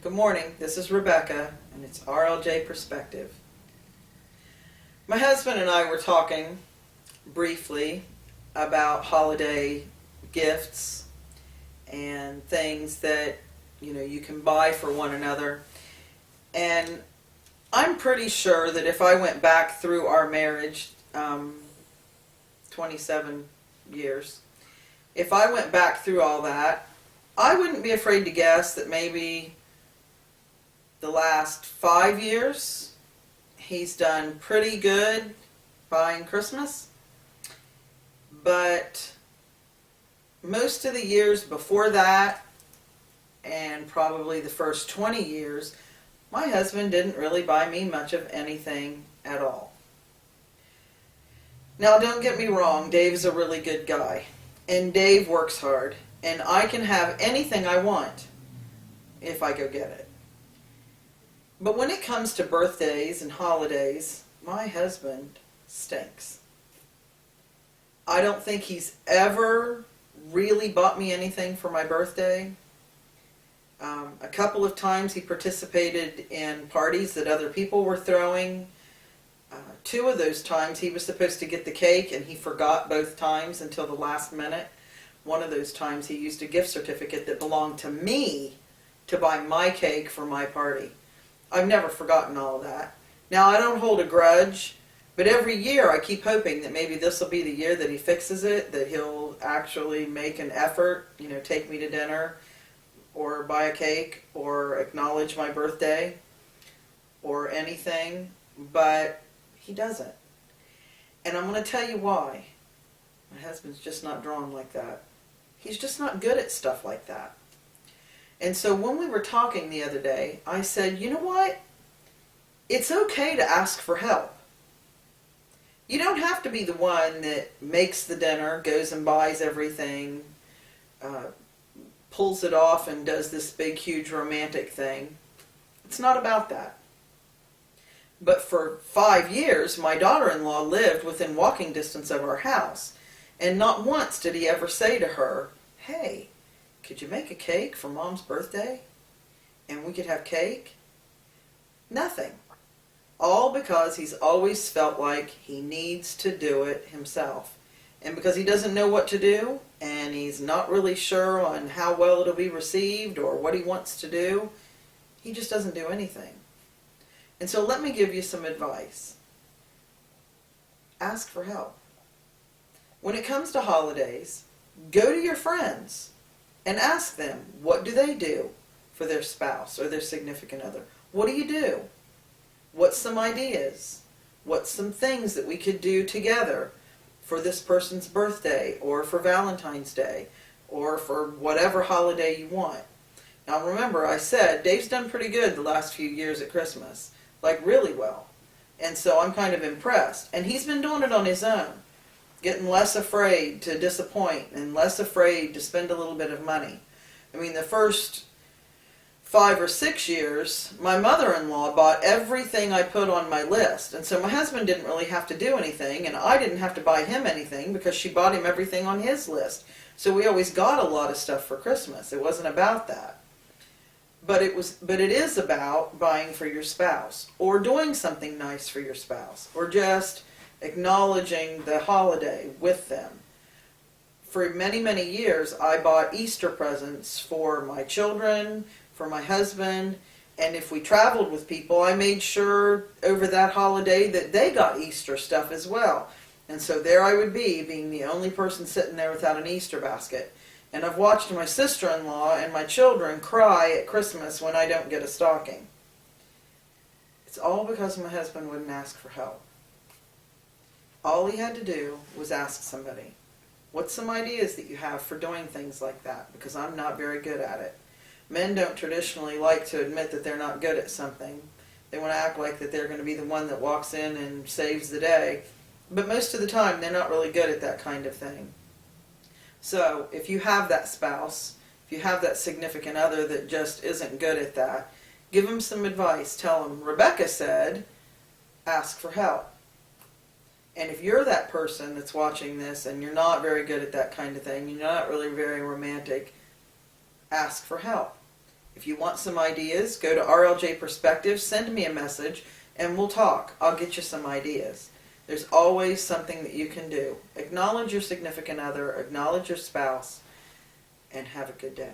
Good morning, this is Rebecca, and it's RLJ Perspective. My husband and I were talking briefly about holiday gifts and things that, you can buy for one another. And I'm pretty sure that if I went back through our marriage, 27 years, if I went back through all that, I wouldn't be afraid to guess that maybe the last 5 years, he's done pretty good buying Christmas. But most of the years before that, and probably the first 20 years, my husband didn't really buy me much of anything at all. Now, don't get me wrong, Dave's a really good guy, and Dave works hard, and I can have anything I want if I go get it. But when it comes to birthdays and holidays, my husband stinks. I don't think he's ever really bought me anything for my birthday. A couple of times he participated in parties that other people were throwing. 2 of those times he was supposed to get the cake and he forgot both times until the last minute. One of those times he used a gift certificate that belonged to me to buy my cake for my party. I've never forgotten all of that. Now, I don't hold a grudge, but every year I keep hoping that maybe this will be the year that he fixes it, that he'll actually make an effort, take me to dinner or buy a cake or acknowledge my birthday or anything, but he doesn't. And I'm going to tell you why. My husband's just not drawn like that. He's just not good at stuff like that. And so when we were talking the other day, I said, you know what? It's okay to ask for help. You don't have to be the one that makes the dinner, goes and buys everything, pulls it off and does this big, huge romantic thing. It's not about that. But for 5 years, my daughter-in-law lived within walking distance of our house. And not once did he ever say to her, hey, could you make a cake for Mom's birthday? And we could have cake? Nothing. All because he's always felt like he needs to do it himself. And because he doesn't know what to do, and he's not really sure on how well it'll be received or what he wants to do, he just doesn't do anything. And so let me give you some advice. Ask for help. When it comes to holidays, go to your friends and ask them, what do they do for their spouse or their significant other? What do you do? What's some ideas? What's some things that we could do together for this person's birthday or for Valentine's Day or for whatever holiday you want? Now remember, I said Dave's done pretty good the last few years at Christmas, like really well. And so I'm kind of impressed. And he's been doing it on his own, getting less afraid to disappoint and less afraid to spend a little bit of money. I mean, the first 5 or 6 years, my mother-in-law bought everything I put on my list. And so my husband didn't really have to do anything, and I didn't have to buy him anything because she bought him everything on his list. So we always got a lot of stuff for Christmas. It wasn't about that. But it is about buying for your spouse or doing something nice for your spouse or just acknowledging the holiday with them. For many, many years, I bought Easter presents for my children, for my husband, and if we traveled with people, I made sure over that holiday that they got Easter stuff as well. And so there I would be, being the only person sitting there without an Easter basket. And I've watched my sister-in-law and my children cry at Christmas when I don't get a stocking. It's all because my husband wouldn't ask for help. All he had to do was ask somebody, what's some ideas that you have for doing things like that? Because I'm not very good at it. Men don't traditionally like to admit that they're not good at something. They want to act like that they're going to be the one that walks in and saves the day. But most of the time, they're not really good at that kind of thing. So if you have that spouse, if you have that significant other that just isn't good at that, give them some advice. Tell them, Rebecca said, ask for help. And if you're that person that's watching this and you're not very good at that kind of thing, you're not really very romantic, ask for help. If you want some ideas, go to RLJ Perspective, send me a message, and we'll talk. I'll get you some ideas. There's always something that you can do. Acknowledge your significant other, acknowledge your spouse, and have a good day.